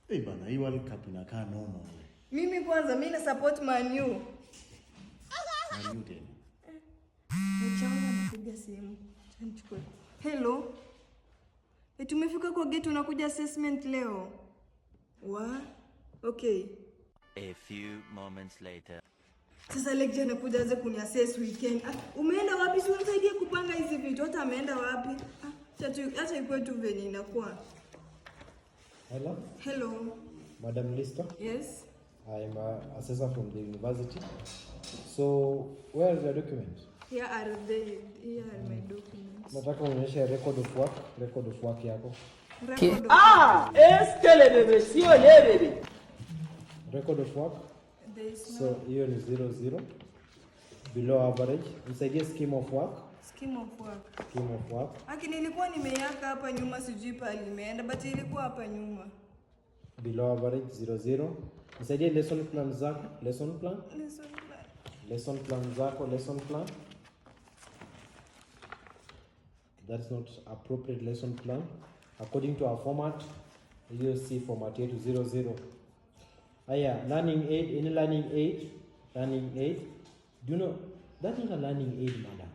Bana, hii World Cup inakaa noma. Mimi kwanza mimi na support Man U. Man U tena. Mchanga napiga simu. Nichukue. Hello. Tumefika kwa gate, unakuja assessment leo. Okay. A few moments later. Sasa lecture anakuja aje kuniassess weekend. Umeenda wapi? Si unisaidie kupanga hizi vitu. Hata ameenda wapi? Acha ikuwe tu venye inakuwa. Hello. Madam Lister? Yes. I'm an assessor from the university. So, where are the documents? Here are my documents. Nataka uonyeshe record of work yako. Record of work. So, hiyo ni 00. Below average. Nisaidie scheme of work. Scheme of work. Nilikuwa nimeyaka hapa nyuma, sijui pale nimeenda, but ilikuwa hapa nyuma. Below average 00. Nisaidie lesson plan zako. Lesson plan zako. That's not appropriate lesson plan. According to our format, you see format yetu 00. Learning aid. Any learning aid. Do you know that is a learning aid, madam?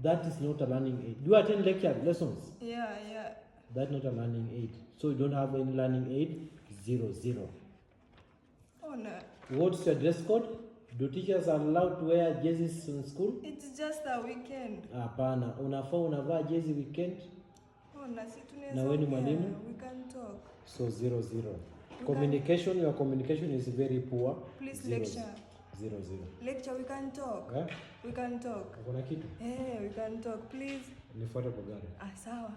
That is not a learning aid. Do you attend lessons? Yeah. That's not a learning aid. So you don't have any learning aid. 00. Oh no. What's your dress code? Do teachers are allowed to wear jerseys in school? It's just a weekend. Hapana, unavaa jezi weekend? Oh, si tunaweza. Na wewe ni mwalimu? We can talk. So 00. Communication, your communication is very poor. Please lecture. 00. Lecture, we can talk. Eh? We can talk. Kuna kitu? We can talk, please. Nifuate kwa gari. Sawa.